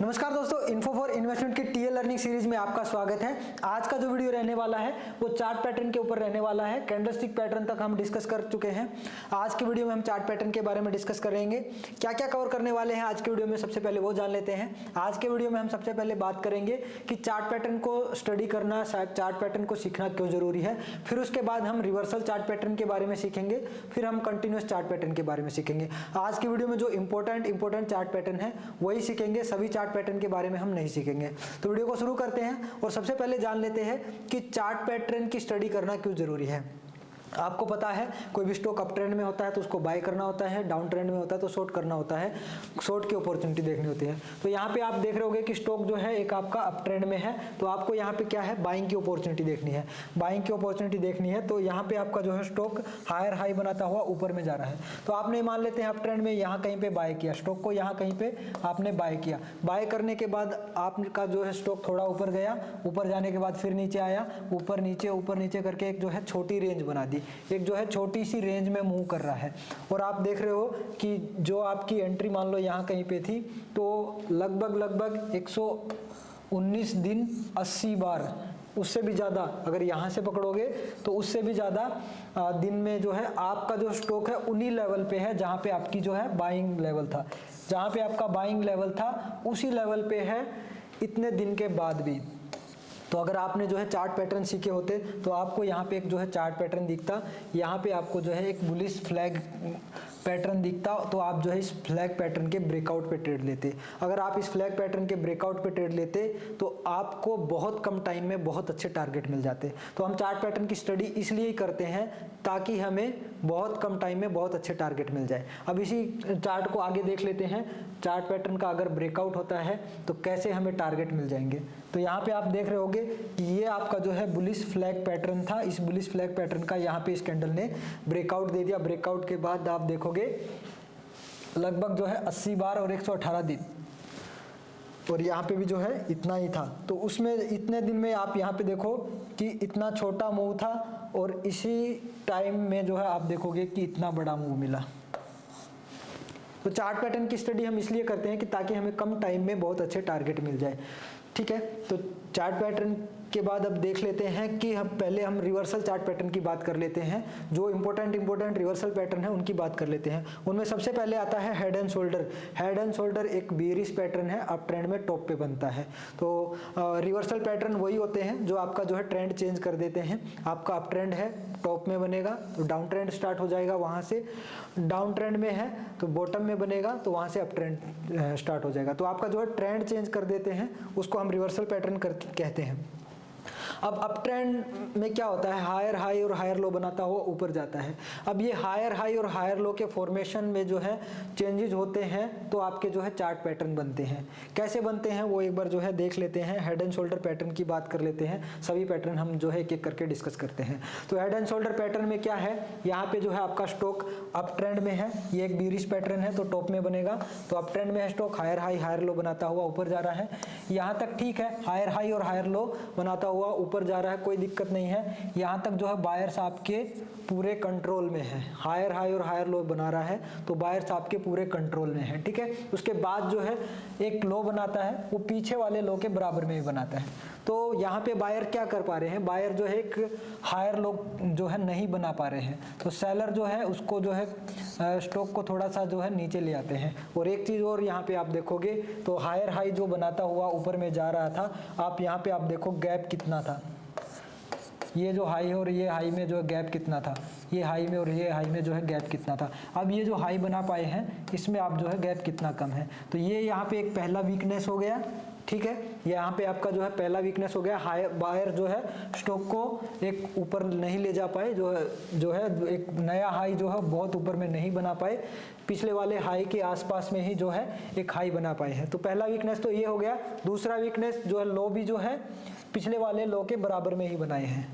नमस्कार दोस्तों, info for investment की टीएल लर्निंग सीरीज में आपका स्वागत है। आज का जो वीडियो रहने वाला है वो चार्ट पैटर्न के ऊपर रहने वाला है। कैंडलस्टिक पैटर्न तक हम डिस्कस कर चुके हैं। आज के वीडियो में हम चार्ट पैटर्न के बारे में डिस्कस करेंगे। क्या क्या कवर करने वाले हैं आज के वीडियो में, सबसे पहले वो जान लेते हैं। आज के वीडियो में हम सबसे पहले बात करेंगे कि चार्ट पैटर्न को स्टडी करना, चार्ट पैटर्न को सीखना क्यों जरूरी है। फिर उसके बाद हम रिवर्सल चार्ट पैटर्न के बारे में सीखेंगे। फिर हम कंटिन्यूस चार्ट पैटर्न के बारे में सीखेंगे। आज की वीडियो में जो इंपॉर्टेंट चार्ट पैटर्न है वही सीखेंगे, सभी चार्ट पैटर्न के बारे में हम नहीं सीखेंगे। तो वीडियो को शुरू करते हैं और सबसे पहले जान लेते हैं कि चार्ट पैटर्न की स्टडी करना क्यों जरूरी है। आपको पता है कोई भी स्टॉक अप ट्रेंड में होता है तो उसको बाय करना होता है, डाउन ट्रेंड में होता है तो शॉर्ट करना होता है, शॉर्ट की अपॉर्चुनिटी देखनी होती है। तो यहाँ पे आप देख रहे होगे कि स्टॉक जो है एक आपका अप ट्रेंड में है, तो आपको यहाँ पे क्या है, बाइंग की अपॉर्चुनिटी देखनी है। बाइंग की अपॉर्चुनिटी देखनी है तो यहाँ पे आपका जो है स्टॉक हायर हाई बनाता हुआ ऊपर में जा रहा है। तो आपने मान लेते हैं अप ट्रेंड में यहाँ कहीं पे बाय किया, स्टॉक को यहाँ कहीं पे आपने बाय किया। बाय करने के बाद आपका जो है स्टॉक थोड़ा ऊपर गया, ऊपर जाने के बाद फिर नीचे आया, ऊपर नीचे करके एक जो है छोटी रेंज बना दी, एक जो है छोटी सी रेंज में मूव कर रहा है। और आप देख रहे हो कि जो आपकी एंट्री मान लो यहाँ कहीं पे थी, तो लगभग 119 दिन 80 बार, उससे भी ज़्यादा अगर यहाँ से पकड़ोगे तो उससे भी ज़्यादा दिन में जो है आपका जो स्टॉक है उन्हीं लेवल पे है जहाँ पे आपकी जो है बाइंग लेवल था। जहाँ पे आपका बाइंग लेवल था उसी लेवल पे है इतने दिन के बाद भी। तो अगर आपने जो है चार्ट पैटर्न सीखे होते तो आपको यहाँ पे एक जो है चार्ट पैटर्न दिखता, यहाँ पे आपको जो है एक बुलिश फ्लैग पैटर्न दिखता, तो आप जो है इस फ्लैग पैटर्न के ब्रेकआउट पे ट्रेड लेते। अगर आप इस फ्लैग पैटर्न के ब्रेकआउट पे ट्रेड लेते तो आपको बहुत कम टाइम में बहुत अच्छे टारगेट मिल जाते। तो हम चार्ट पैटर्न की स्टडी इसलिए ही करते हैं ताकि हमें बहुत कम टाइम में बहुत अच्छे टारगेट मिल जाए। अब इसी चार्ट को आगे देख लेते हैं। चार्ट पैटर्न का अगर ब्रेकआउट होता है तो कैसे हमें टारगेट मिल जाएंगे। तो यहाँ पे आप देख रहे होगे कि ये आपका जो है बुलिश फ्लैग पैटर्न था। इस बुलिश फ्लैग पैटर्न का यहाँ पे इस कैंडल ने ब्रेकआउट दे दिया। ब्रेकआउट के बाद आप देखोगे लगभग जो है 80 बार और 118 दिन, और यहाँ पे भी जो है इतना ही था। तो उसमें इतने दिन में आप यहाँ पे देखो कि इतना छोटा मूव था और इसी टाइम में जो है आप देखोगे कि इतना बड़ा मूव मिला। तो चार्ट पैटर्न की स्टडी हम इसलिए करते हैं कि ताकि हमें कम टाइम में बहुत अच्छे टारगेट मिल जाए। ठीक है, तो चार्ट पैटर्न के बाद अब देख लेते हैं कि हम रिवर्सल चार्ट पैटर्न की बात कर लेते हैं। जो इंपॉर्टेंट रिवर्सल पैटर्न है उनकी बात कर लेते हैं। उनमें सबसे पहले आता है head and shoulder. Head and shoulder एक बेयरिश पैटर्न है, अप ट्रेंड में टॉप पे बनता है। तो रिवर्सल पैटर्न वही होते हैं जो आपका जो है ट्रेंड चेंज कर देते हैं। आपका अप ट्रेंड है, टॉप में बनेगा तो डाउन ट्रेंड स्टार्ट हो जाएगा, वहाँ से डाउन ट्रेंड में है तो बॉटम में बनेगा तो वहाँ से अप ट्रेंड स्टार्ट हो जाएगा। तो आपका जो है ट्रेंड चेंज कर देते हैं, उसको हम रिवर्सल पैटर्न कहते हैं। अब अप ट्रेंड में क्या होता है, हायर हाई और हायर लो बनाता हुआ ऊपर जाता है। अब ये हायर हाई और हायर लो के फॉर्मेशन में जो है चेंजेस होते हैं तो आपके जो है चार्ट पैटर्न बनते हैं। कैसे बनते हैं वो एक बार जो है देख लेते हैं। हेड एंड शोल्डर पैटर्न की बात कर लेते हैं। सभी पैटर्न हम जो है एक एक करके डिस्कस करते हैं। तो हेड एंड शोल्डर पैटर्न में क्या है, यहाँ पे जो है आपका स्टॉक अप ट्रेंड में है, ये एक बेयरिश पैटर्न है तो टॉप में बनेगा। तो अप ट्रेंड में है stock, higher high higher low बनाता हुआ ऊपर जा रहा है। यहाँ तक ठीक है, हायर हाई और हायर लो बनाता हुआ ऊपर जा रहा है, कोई दिक्कत नहीं है। यहाँ तक जो है बायर्स आपके पूरे कंट्रोल में है। हायर हाई और हायर लो बना रहा है तो बायर्स आपके पूरे कंट्रोल में है। ठीक है, उसके बाद जो है एक लो बनाता है, वो पीछे वाले लो के बराबर में ही बनाता है। तो यहाँ पे बायर क्या कर पा रहे हैं, बायर जो है एक हायर लो जो है नहीं बना पा रहे हैं, तो सेलर जो है उसको जो है स्टॉक को थोड़ा सा जो है नीचे ले आते हैं। और एक चीज़ और यहाँ पे आप देखोगे तो हायर हाई जो बनाता हुआ ऊपर में जा रहा था, आप यहाँ पे आप देखो गैप कितना था। ये जो हाई और ये हाई में जो गैप कितना था, ये हाई में और ये हाई में जो है गैप कितना था। अब ये जो हाई बना पाए हैं इसमें आप जो है गैप कितना कम है। तो ये यहाँ पे एक पहला वीकनेस हो गया। ठीक है, यहाँ पे आपका जो है पहला वीकनेस हो गया। हाई बायर जो है स्टॉक को एक ऊपर नहीं ले जा पाए, जो है एक नया हाई जो है बहुत ऊपर में नहीं बना पाए, पिछले वाले हाई के आसपास में ही जो है एक हाई बना पाए हैं। तो पहला वीकनेस तो ये हो गया। दूसरा वीकनेस जो है लो भी जो है पिछले वाले लो के बराबर में ही बनाए हैं।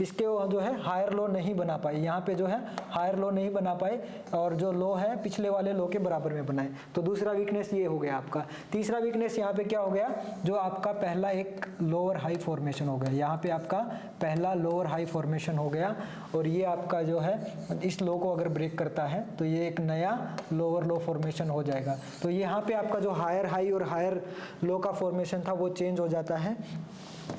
इसके जो है हायर लो नहीं बना पाए, यहाँ पे जो है हायर लो नहीं बना पाए और जो लो है पिछले वाले लो के बराबर में बनाए। तो दूसरा वीकनेस ये हो गया आपका। तीसरा वीकनेस यहाँ पे क्या हो गया, जो आपका पहला एक लोअर हाई फॉर्मेशन हो गया, यहाँ पे आपका पहला लोअर हाई फॉर्मेशन हो गया और ये आपका जो है इस लो को अगर ब्रेक करता है तो ये एक नया लोअर लो फॉर्मेशन हो जाएगा। तो यहाँ पे आपका जो हायर हाई और हायर लो का फॉर्मेशन था वो चेंज हो जाता है,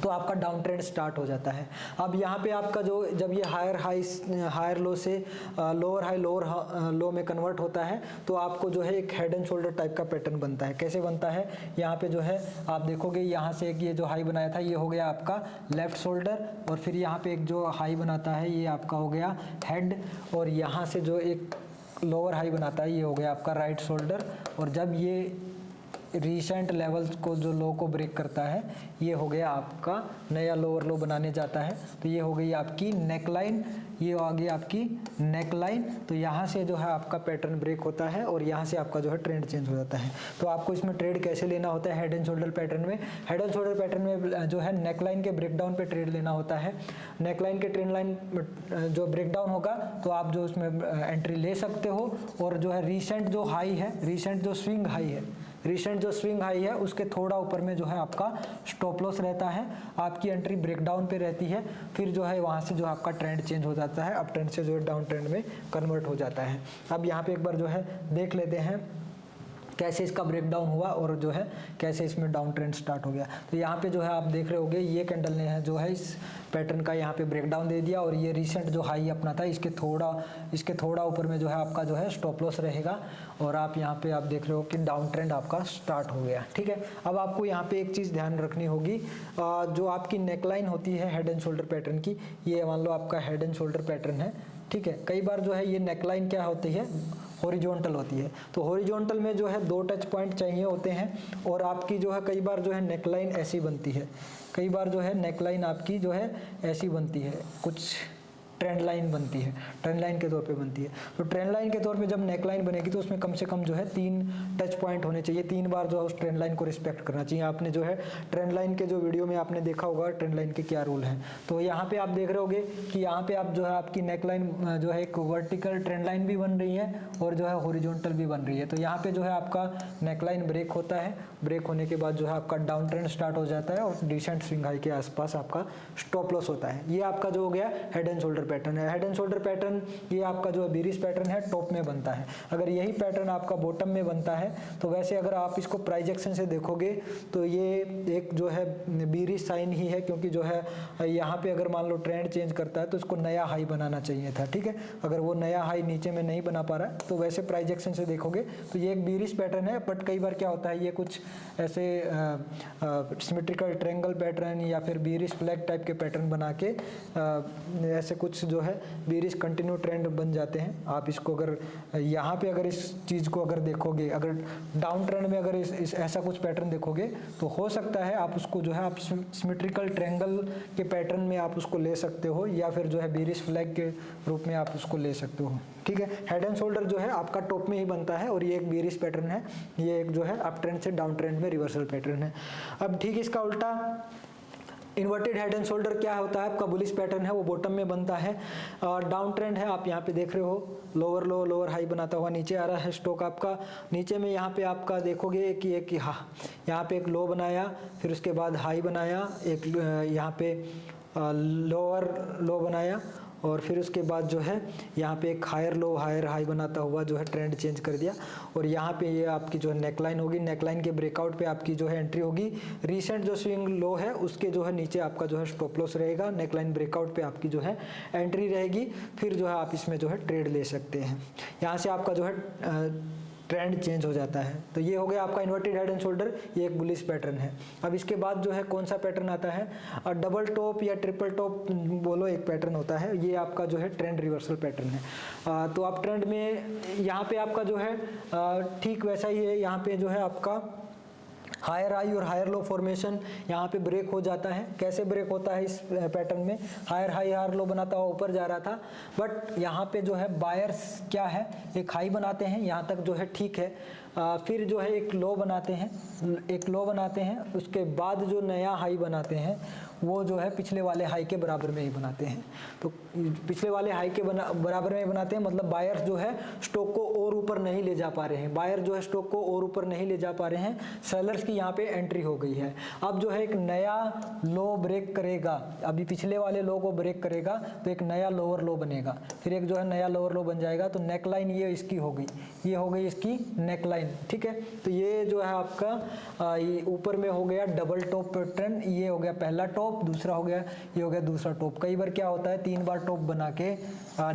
तो आपका डाउन ट्रेंड स्टार्ट हो जाता है। अब यहाँ पे आपका जो जब ये हायर लो से लोअर हाई लोअर लो में कन्वर्ट होता है तो आपको जो है एक हेड एंड शोल्डर टाइप का पैटर्न बनता है। कैसे बनता है, यहाँ पे जो है आप देखोगे यहाँ से एक ये जो हाई बनाया था ये हो गया आपका लेफ्ट शोल्डर और फिर यहाँ पे एक जो हाई बनाता है ये आपका हो गया हेड और यहाँ से जो एक लोअर हाई बनाता है ये हो गया आपका राइट शोल्डर और जब ये रिसेंट लेवल्स को जो लो को ब्रेक करता है ये हो गया आपका नया लोअर लो बनाने जाता है। तो ये हो गई आपकी नेक लाइन, ये आ गई आपकी नेक लाइन। तो यहाँ से जो है आपका पैटर्न ब्रेक होता है और यहाँ से आपका जो है ट्रेंड चेंज हो जाता है। तो आपको इसमें ट्रेड कैसे लेना होता है, हेड एंड शोल्डर पैटर्न में, हेड एंड शोल्डर पैटर्न में जो है नेक लाइन के ब्रेकडाउन पे ट्रेड लेना होता है। नेक लाइन के ट्रेंड लाइन जो ब्रेकडाउन होगा तो आप जो उसमें एंट्री ले सकते हो और जो है रिसेंट जो हाई है, रिसेंट जो स्विंग हाई है उसके थोड़ा ऊपर में जो है आपका स्टॉप लॉस रहता है, आपकी एंट्री ब्रेकडाउन पे रहती है, फिर जो है वहाँ से जो आपका ट्रेंड चेंज हो जाता है, अप ट्रेंड से जो है डाउन ट्रेंड में कन्वर्ट हो जाता है। अब यहाँ पे एक बार जो है देख लेते हैं कैसे इसका ब्रेकडाउन हुआ और जो है कैसे इसमें डाउन ट्रेंड स्टार्ट हो गया। तो यहाँ पे जो है आप देख रहे होगे ये कैंडल ने है जो है इस पैटर्न का यहाँ पे ब्रेकडाउन दे दिया और ये रिसेंट जो हाई अपना था इसके थोड़ा ऊपर में जो है आपका जो है स्टॉप लॉस रहेगा और आप यहाँ पे आप देख रहे हो कि डाउन ट्रेंड आपका स्टार्ट हो गया। ठीक है, अब आपको यहाँ पे एक चीज़ ध्यान रखनी होगी, जो आपकी नेकलाइन होती है हेड एंड शोल्डर पैटर्न की, ये मान लो आपका हेड एंड शोल्डर पैटर्न है। ठीक है, कई बार जो है ये नेकलाइन क्या होती है, हॉरिजॉन्टल होती है। तो हॉरिजॉन्टल में जो है 2 टच पॉइंट चाहिए होते हैं और आपकी जो है कई बार जो है नेकलाइन ऐसी बनती है, कई बार जो है नेकलाइन आपकी जो है ऐसी बनती है, कुछ ट्रेंड लाइन बनती है, ट्रेंड लाइन के तौर पे बनती है। तो ट्रेंड लाइन के तौर पे जब नेक लाइन बनेगी तो उसमें कम से कम जो है 3 टच पॉइंट होने चाहिए, 3 बार जो है उस ट्रेंड लाइन को रिस्पेक्ट करना चाहिए। आपने जो है ट्रेंड लाइन के जो वीडियो में आपने देखा होगा ट्रेंड लाइन के क्या रूल हैं। तो यहाँ पे आप देख रहे होगे कि यहाँ पे आप जो है आपकी नेक लाइन जो है एक वर्टिकल ट्रेंड लाइन भी बन रही है और जो है हॉरिजॉन्टल भी बन रही है। तो यहाँ पे जो है आपका नेक लाइन ब्रेक होता है, ब्रेक होने के बाद जो है आपका डाउन ट्रेंड स्टार्ट हो जाता है और डिसेंट स्विंग हाई के आसपास आपका स्टॉप लॉस होता है। ये आपका जो हो गया हेड एंड शोल्डर पैटर्न है। हेड एंड शोल्डर पैटर्न ये आपका जो बीरिश पैटर्न है टॉप में बनता है। अगर यही पैटर्न आपका बॉटम में बनता है तो वैसे अगर आप इसको प्राइजेक्शन से देखोगे तो ये एक जो है बीरिश साइन ही है, क्योंकि जो है यहाँ पे अगर मान लो ट्रेंड चेंज करता है तो इसको नया हाई बनाना चाहिए था। ठीक है, अगर वो नया हाई नीचे में नहीं बना पा रहा है तो वैसे प्राइजेक्शन से देखोगे तो ये एक बीरिश पैटर्न है। बट कई बार क्या होता है ये कुछ ऐसे सिमेट्रिकल ट्रायंगल पैटर्न या फिर बीरिश फ्लैग टाइप के पैटर्न बना के ऐसे कुछ जो है बीरिश कंटिन्यू ट्रेंड बन जाते हैं। आप इसको अगर यहाँ पे अगर इस चीज़ को अगर देखोगे, अगर डाउन ट्रेंड में अगर इस ऐसा कुछ पैटर्न देखोगे तो हो सकता है आप उसको जो है आप सिमेट्रिकल ट्रायंगल के पैटर्न में आप उसको ले सकते हो या फिर जो है बीरिश फ्लैग के रूप में आप उसको ले सकते हो। ठीक है, हेड एंड शोल्डर जो है आपका टॉप में ही बनता है और ये एक बीरिश पैटर्न है, ये एक जो है अप ट्रेंड से डाउन ट्रेंड में रिवर्सल पैटर्न है। अब ठीक इसका उल्टा इन्वर्टेड हेड एंड शोल्डर क्या होता है, आपका बुलिश पैटर्न है वो बॉटम में बनता है, डाउन ट्रेंड है। आप यहाँ पे देख रहे हो लोअर लो लोअर हाई बनाता हुआ नीचे आ रहा है स्टॉक आपका। नीचे में यहाँ पे आपका देखोगे कि एक यहाँ पे एक लो बनाया, फिर उसके बाद हाई बनाया, एक यहाँ पे लोअर लो बनाया और फिर उसके बाद जो है यहाँ पे एक हायर लो हायर हाई बनाता हुआ जो है ट्रेंड चेंज कर दिया। और यहाँ पे ये आपकी जो है नेकलाइन होगी, नेकलाइन के ब्रेकआउट पे आपकी जो है एंट्री होगी। रिसेंट जो स्विंग लो है उसके जो है नीचे आपका जो है स्टॉप लॉस रहेगा, नेकलाइन ब्रेकआउट पे आपकी जो है एंट्री रहेगी। फिर जो है आप इसमें जो है ट्रेड ले सकते हैं। यहाँ से आपका जो है ट्रेंड चेंज हो जाता है। तो ये हो गया आपका इन्वर्टेड हेड एंड शोल्डर, ये एक बुलिश पैटर्न है। अब इसके बाद जो है कौन सा पैटर्न आता है, डबल टॉप या ट्रिपल टॉप बोलो एक पैटर्न होता है, ये आपका जो है ट्रेंड रिवर्सल पैटर्न है। तो आप ट्रेंड में यहाँ पे आपका जो है ठीक वैसा ही है, यहाँ पे जो है आपका हायर हाई और हायर लो फॉर्मेशन यहाँ पे ब्रेक हो जाता है। कैसे ब्रेक होता है इस पैटर्न में, हायर हाई हायर लो बनाता हुआ ऊपर जा रहा था, बट यहाँ पे जो है बायर्स क्या है एक हाई बनाते हैं, यहाँ तक जो है ठीक है। फिर जो है एक लो बनाते हैं, उसके बाद जो नया हाई बनाते हैं वो जो है पिछले वाले हाई के बराबर में ही बनाते हैं। तो पिछले वाले हाई के बराबर में बनाते हैं, मतलब बायर्स जो है स्टॉक को और ऊपर नहीं ले जा पा रहे हैं, बायर जो है स्टॉक को और ऊपर नहीं ले जा पा रहे हैं, सेलर्स की यहाँ पे एंट्री हो गई है। अब जो है एक नया लो ब्रेक करेगा, अभी पिछले वाले लो को ब्रेक करेगा तो एक नया लोअर लो बनेगा, फिर एक जो है नया लोअर लो बन जाएगा। तो नेकलाइन ये इसकी हो गई, ये हो गई इसकी नेकलाइन, ठीक है। तो ये जो है आपका ऊपर में हो गया डबल टॉप पैटर्न, ये हो गया पहला टॉप, दूसरा हो गया, ये हो गया दूसरा टॉप। कई बार क्या होता है 3 बार टॉप बना के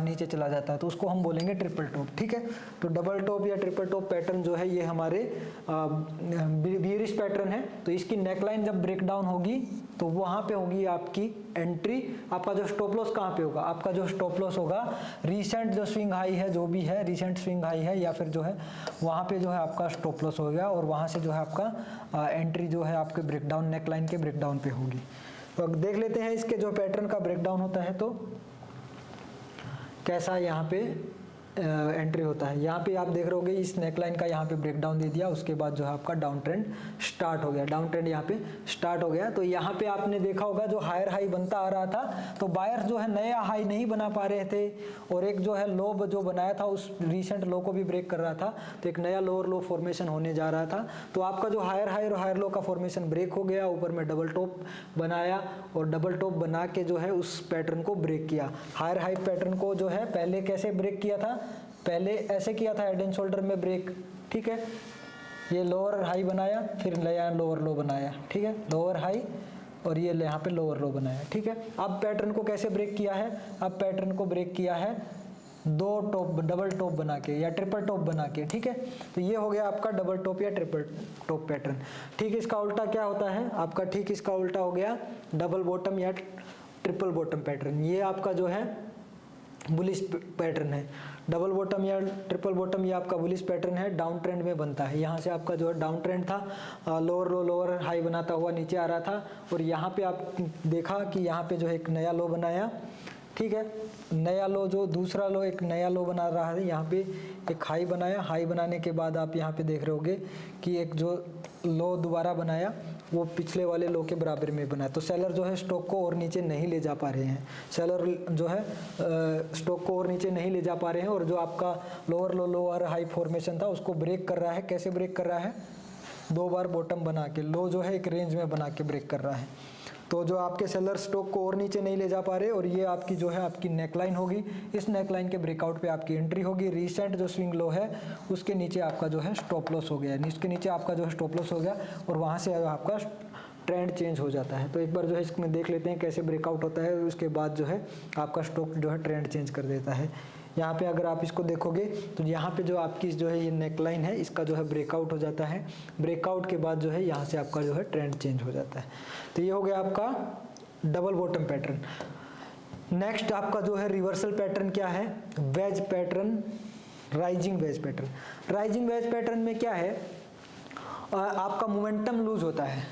नीचे चला जाता है, तो उसको हम बोलेंगे ट्रिपल टॉप, ठीक है। तो डबल टॉप या ट्रिपल टॉप पैटर्न जो है ये हमारे बियरिश पैटर्न है। तो इसकी नेकलाइन जब ब्रेक डाउन होगी तो वहां पे होगी आपकी एंट्री। आपका जो स्टॉप लॉस कहाँ पे होगा, आपका जो स्टॉप लॉस होगा रिसेंट जो स्विंग हाई है, जो भी है रिसेंट स्विंग हाई है, या फिर जो है वहां पे जो है आपका स्टॉप लॉस हो गया, और वहां से जो है आपका एंट्री जो है आपके ब्रेकडाउन नेकलाइन के ब्रेकडाउन पे होगी। तो अब देख लेते हैं इसके जो पैटर्न का ब्रेकडाउन होता है तो कैसा यहाँ पे एंट्री होता है। यहाँ पे आप देख रहे होगे इस नेकलाइन का यहाँ पे ब्रेकडाउन दे दिया, उसके बाद जो है आपका डाउन ट्रेंड स्टार्ट हो गया, डाउन ट्रेंड यहाँ पे स्टार्ट हो गया। तो यहाँ पे आपने देखा होगा जो हायर हाई बनता आ रहा था, तो बायर्स जो है नया हाई नहीं बना पा रहे थे, और एक जो है लो जो बनाया था उस रिसेंट लो को भी ब्रेक कर रहा था, तो एक नया लोअर लो फॉर्मेशन होने जा रहा था। तो आपका जो हायर हाई और हायर लो का फॉर्मेशन ब्रेक हो गया, ऊपर में डबल टॉप बनाया, और डबल टॉप बना के जो है उस पैटर्न को ब्रेक किया। हायर हाई पैटर्न को जो है पहले कैसे ब्रेक किया था, पहले ऐसे किया था हेड एंड शोल्डर में ब्रेक, ठीक है। ये लोअर हाई बनाया, फिर नया लोअर लो बनाया, ठीक है, लोअर हाई और ये यहाँ पे लोअर लो बनाया, ठीक है। अब पैटर्न को कैसे ब्रेक किया है, अब पैटर्न को ब्रेक किया है 2 टॉप डबल टॉप बना के या ट्रिपल टॉप बना के, ठीक है। तो ये हो गया आपका डबल टॉप या ट्रिपल टॉप पैटर्न। ठीक इसका उल्टा क्या होता है आपका, ठीक इसका उल्टा हो गया डबल बॉटम या ट्रिपल बॉटम पैटर्न। ये आपका जो है बुलिश पैटर्न है, डबल बॉटम या ट्रिपल बॉटम ये आपका बुलिश पैटर्न है, डाउन ट्रेंड में बनता है। यहाँ से आपका जो है डाउन ट्रेंड था, लोअर लो लोअर हाई बनाता हुआ नीचे आ रहा था, और यहाँ पे आप देखा कि यहाँ पे जो है एक नया लो बनाया, ठीक है। नया लो जो दूसरा लो एक नया लो बना रहा है, यहाँ पे एक हाई बनाया, हाई बनाने के बाद आप यहाँ पे देख रहे होगे कि एक जो लो दोबारा बनाया वो पिछले वाले लो के बराबर में बना। तो सेलर जो है स्टॉक को और नीचे नहीं ले जा पा रहे हैं, सेलर जो है स्टॉक को और नीचे नहीं ले जा पा रहे हैं, और जो आपका लोअर लो लोअर हाई फॉर्मेशन था उसको ब्रेक कर रहा है। कैसे ब्रेक कर रहा है, 2 बार बॉटम बना के, लो जो है एक रेंज में बना के ब्रेक कर रहा है। तो जो आपके सेलर स्टॉक को और नीचे नहीं ले जा पा रहे, और ये आपकी जो है आपकी नेकलाइन होगी, इस नेकलाइन के ब्रेकआउट पे आपकी एंट्री होगी। रिसेंट जो स्विंग लो है उसके नीचे आपका जो है स्टॉप लॉस हो गया, इसके नीचे आपका जो है स्टॉप लॉस हो गया, और वहाँ से आपका ट्रेंड चेंज हो जाता है। तो एक बार जो है इसमें देख लेते हैं कैसे ब्रेकआउट होता है, उसके बाद जो है आपका स्टॉक जो है ट्रेंड चेंज कर देता है। यहाँ पे अगर आप इसको देखोगे तो यहाँ पे जो आपकी जो है ये नेकलाइन है, इसका जो है ब्रेकआउट हो जाता है, ब्रेकआउट के बाद जो है यहाँ से आपका जो है ट्रेंड चेंज हो जाता है। तो ये हो गया आपका डबल बॉटम पैटर्न। नेक्स्ट आपका जो है रिवर्सल पैटर्न क्या है, wedge pattern, rising wedge pattern. Rising wedge pattern में क्या है, आपका मोमेंटम लूज होता है,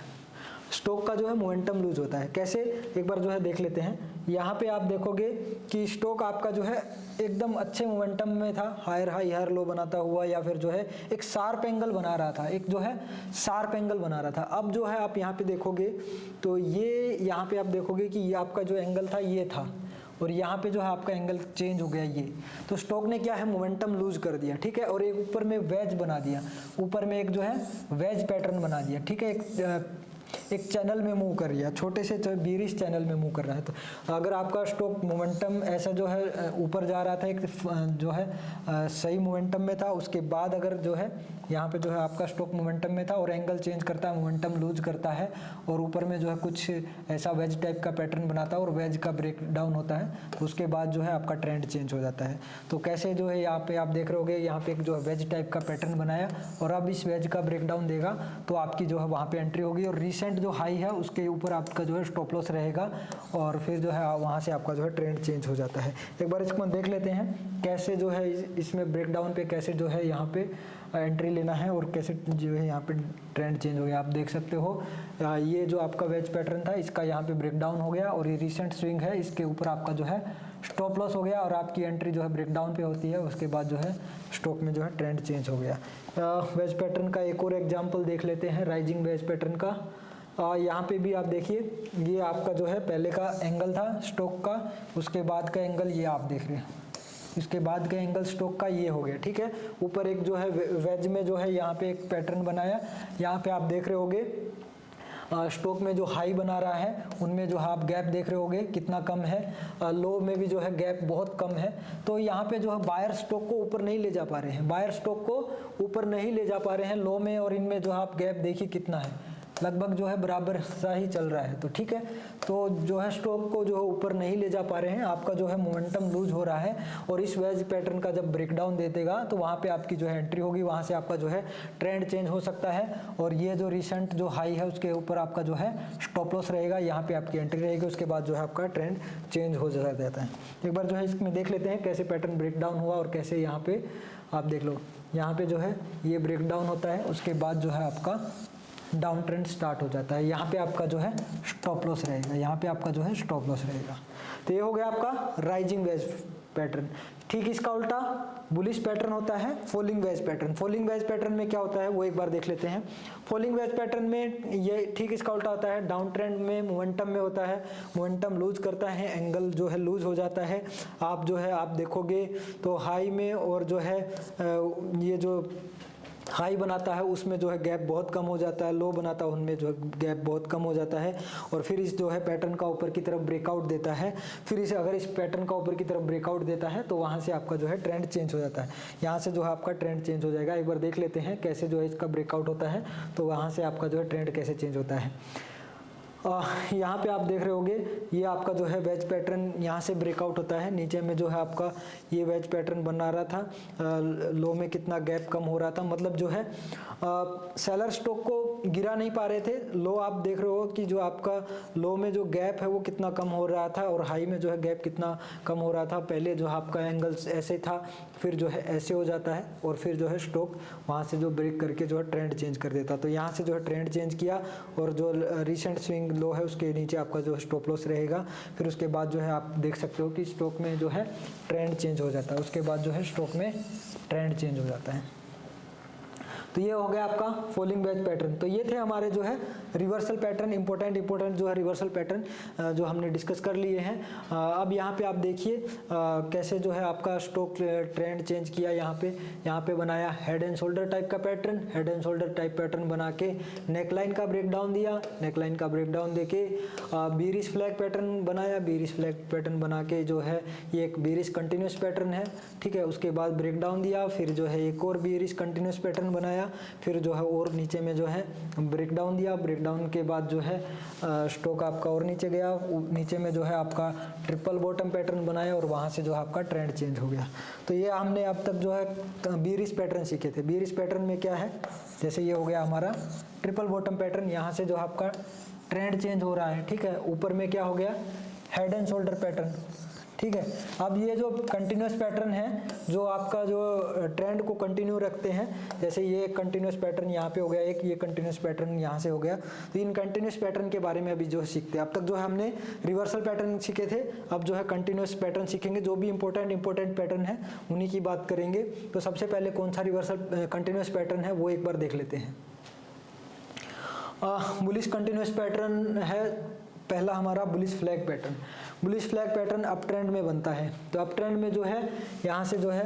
स्टॉक का जो है मोमेंटम लूज होता है। कैसे, एक बार जो है देख लेते हैं। यहाँ पे आप देखोगे कि स्टॉक आपका जो है एकदम अच्छे मोमेंटम में था, हायर हाई हायर लो बनाता हुआ, या फिर जो है एक शार्प एंगल बना रहा था, एक जो है शार्प एंगल बना रहा था। अब जो है आप यहाँ पे देखोगे तो ये यहाँ पे आप देखोगे कि ये आपका जो एंगल था ये था, और यहाँ पे जो है आपका एंगल चेंज हो गया ये। तो स्टॉक ने क्या है मोमेंटम लूज कर दिया, ठीक है, और एक ऊपर में वेज बना दिया, ऊपर में एक जो है वेज पैटर्न बना दिया, ठीक है, एक चैनल में मूव कर रहा है, छोटे से बीरिश चैनल में मूव कर रहा है। तो अगर आपका स्टॉक मोमेंटम ऐसा जो है ऊपर जा रहा था, एक जो है सही मोमेंटम में था, उसके बाद अगर जो है यहाँ पे जो है आपका स्टॉक मोमेंटम में था और एंगल चेंज करता है, मोमेंटम लूज करता है, और ऊपर में जो है कुछ ऐसा वेज टाइप का पैटर्न बनाता है और वेज का ब्रेक डाउन होता है, तो उसके बाद जो है आपका ट्रेंड चेंज हो जाता है। तो कैसे जो है यहाँ पे आप देख रहे होगे, यहाँ पे एक जो है वेज टाइप का पैटर्न बनाया, और अब इस वेज का ब्रेक डाउन देगा तो आपकी जो है वहाँ पे एंट्री होगी, और रिसेंट जो हाई है उसके ऊपर आपका जो है स्टॉप लॉस रहेगा, और फिर जो है वहाँ से आपका जो है ट्रेंड चेंज हो जाता है। एक बार इसको देख लेते हैं कैसे जो है इसमें ब्रेकडाउन पे कैसे जो है यहाँ पे एंट्री लेना है, और कैसे जो है यहाँ पे ट्रेंड चेंज हो गया। आप देख सकते हो ये जो आपका वेज पैटर्न था इसका यहाँ पे ब्रेकडाउन हो गया, और ये रिसेंट स्विंग है इसके ऊपर आपका जो है स्टॉप लॉस हो गया, और आपकी एंट्री जो है ब्रेकडाउन पे होती है, उसके बाद जो है स्टॉक में जो है ट्रेंड चेंज हो गया। वेज पैटर्न का एक और एग्जांपल देख लेते हैं, राइजिंग वेज पैटर्न का। यहाँ पे भी आप देखिए, ये आपका जो है पहले का एंगल था स्टॉक का, उसके बाद का एंगल ये आप देख रहे हैं, इसके बाद का एंगल स्टॉक का ये हो गया, ठीक है। ऊपर एक जो है वेज में जो है यहाँ पे एक पैटर्न बनाया, यहाँ पे आप देख रहे होगे स्टॉक में जो हाई बना रहा है उनमें जो आप गैप देख रहे होगे कितना कम है, लो में भी जो है गैप बहुत कम है। तो यहाँ पे जो है बायर स्टॉक को ऊपर नहीं ले जा पा रहे हैं, बायर स्टॉक को ऊपर नहीं ले जा पा रहे हैं लो में, और इनमें जो आप गैप देखिए कितना है, लगभग जो है बराबर सा ही चल रहा है। तो ठीक है, तो जो है स्टॉक को जो है ऊपर नहीं ले जा पा रहे हैं, आपका जो है मोमेंटम लूज हो रहा है, और इस वेज पैटर्न का जब ब्रेकडाउन दे देगा तो वहाँ पे आपकी जो है एंट्री होगी, वहाँ से आपका जो है ट्रेंड चेंज हो सकता है, और ये जो रिसेंट जो हाई है उसके ऊपर आपका जो है स्टॉप लॉस रहेगा, यहाँ पे आपकी एंट्री रहेगी, उसके बाद जो है आपका ट्रेंड चेंज हो जाता है। एक बार जो है इसमें देख लेते हैं कैसे पैटर्न ब्रेकडाउन हुआ और कैसे यहाँ पे आप देख लो, यहाँ पे जो है ये ब्रेकडाउन होता है, उसके बाद जो है आपका डाउन ट्रेंड स्टार्ट हो जाता है, यहाँ पे आपका जो है स्टॉप लॉस रहेगा, यहाँ पे आपका जो है स्टॉप लॉस रहेगा। तो ये हो गया आपका राइजिंग वेज पैटर्न। ठीक इसका उल्टा बुलिश पैटर्न होता है falling veg pattern. Falling veg pattern में क्या होता है वो एक बार देख लेते हैं। फॉलिंग वेज पैटर्न में ये ठीक इसका उल्टा होता है, डाउन ट्रेंड में मोमेंटम में होता है, मोमेंटम लूज करता है, एंगल जो है लूज हो जाता है। आप जो है आप देखोगे तो हाई में और जो है ये जो हाई बनाता है उसमें जो है गैप बहुत कम हो जाता है, लो बनाता है उनमें जो है गैप बहुत कम हो जाता है, और फिर इस जो है पैटर्न का ऊपर की तरफ ब्रेकआउट देता है। फिर इसे अगर इस पैटर्न का ऊपर की तरफ ब्रेकआउट देता है तो वहाँ से आपका जो है ट्रेंड चेंज हो जाता है, यहाँ से जो है आपका ट्रेंड चेंज हो जाएगा। एक बार देख लेते हैं कैसे जो है इसका ब्रेकआउट होता है, तो वहाँ से आपका जो है ट्रेंड कैसे चेंज होता है। यहाँ पे आप देख रहे होगे ये आपका जो है वेज पैटर्न यहाँ से ब्रेकआउट होता है, नीचे में जो है आपका ये वेज पैटर्न बना रहा था, लो में कितना गैप कम हो रहा था, मतलब जो है सेलर स्टॉक को गिरा नहीं पा रहे थे। लो आप देख रहे हो कि जो आपका लो में जो गैप है वो कितना कम हो रहा था, और हाई में जो है गैप कितना कम हो रहा था। पहले जो आपका एंगल ऐसे था, फिर जो है ऐसे हो जाता है, और फिर जो है स्टॉक वहाँ से जो ब्रेक करके जो है ट्रेंड चेंज कर देता। तो यहाँ से जो है ट्रेंड चेंज किया, और जो रिसेंट स्विंग लो है उसके नीचे आपका जो स्टॉप लॉस रहेगा। फिर उसके बाद जो है आप देख सकते हो कि स्टॉक में जो है ट्रेंड चेंज हो जाता है, उसके बाद जो है स्टॉक में ट्रेंड चेंज हो जाता है। तो ये हो गया आपका फॉलिंग वेज पैटर्न। तो ये थे हमारे जो है रिवर्सल पैटर्न, इंपॉर्टेंट जो है रिवर्सल पैटर्न जो हमने डिस्कस कर लिए हैं। अब यहाँ पे आप देखिए कैसे जो है आपका स्टॉक ट्रेंड चेंज किया। यहाँ पे बनाया हेड एंड शोल्डर टाइप का pattern, head and shoulder type pattern बना के नेकलाइन का ब्रेकडाउन दिया, नेकलाइन का ब्रेकडाउन दे के बीरिश फ्लैग पैटर्न बनाया, बीरिश फ्लैग पैटर्न बना के जो है ये एक बीरिश कंटिन्यूस पैटर्न है, ठीक है। उसके बाद ब्रेकडाउन दिया, फिर जो है एक और बीरिश कंटिन्यूस पैटर्न बनाया, फिर जो है और नीचे में जो है ब्रेकडाउन दिया। ब्रेकडाउन के बाद जो है स्टॉक आपका और नीचे गया, नीचे में जो है आपका ट्रिपल बॉटम पैटर्न बनाया, और वहाँ से जो है आपका ट्रेंड चेंज हो गया। तो ये हमने अब तक जो है बीरिश पैटर्न सीखे थे। बीरिश पैटर्न में क्या है, जैसे ये हो गया हमारा ट्रिपल बॉटम पैटर्न, यहाँ से जो आपका ट्रेंड चेंज हो रहा है, ठीक है। ऊपर में क्या हो गया, हेड एंड शोल्डर पैटर्न, ठीक है। अब ये जो कंटिन्यूस पैटर्न है जो आपका जो ट्रेंड को कंटिन्यू रखते हैं, जैसे ये एक कंटिन्यूस पैटर्न यहाँ पे हो गया, एक ये कंटिन्यूस पैटर्न यहाँ से हो गया। तो इन कंटिन्यूस पैटर्न के बारे में अभी जो सीखते हैं, अब तक जो है हमने रिवर्सल पैटर्न सीखे थे, अब जो है कंटिन्यूस पैटर्न सीखेंगे। जो भी इंपॉर्टेंट पैटर्न है उन्हीं की बात करेंगे। तो सबसे पहले कौन सा रिवर्सल कंटिन्यूस पैटर्न है वो एक बार देख लेते हैं। बुलिश कंटिन्यूस पैटर्न है पहला हमारा bullish flag pattern. Bullish flag pattern up trend में बनता है। तो अप ट्रेंड में जो है यहाँ से जो है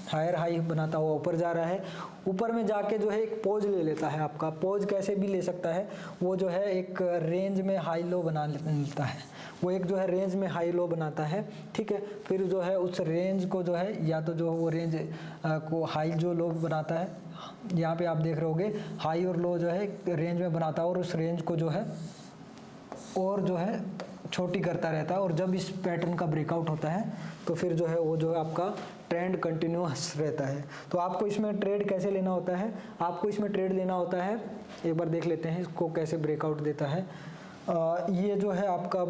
हायर हाई बनाता हुआ ऊपर जा रहा है, ऊपर में जाके जो है एक पोज ले लेता है। आपका पोज कैसे भी ले सकता है, वो जो है एक रेंज में हाई लो बना लेता है, वो एक जो है रेंज में हाई लो बनाता है, ठीक है। फिर जो है उस रेंज को जो है या तो जो वो रेंज को हाई जो लो बनाता है, यहाँ पे आप देख रहे होगे हाई और लो जो है रेंज में बनाता है, और उस रेंज को जो है और जो है छोटी करता रहता है। और जब इस पैटर्न का ब्रेकआउट होता है तो फिर जो है वो जो है आपका ट्रेंड कंटिन्यूअस रहता है। तो आपको इसमें ट्रेड कैसे लेना होता है, आपको इसमें ट्रेड लेना होता है, एक बार देख लेते हैं इसको कैसे ब्रेकआउट देता है। ये जो है आपका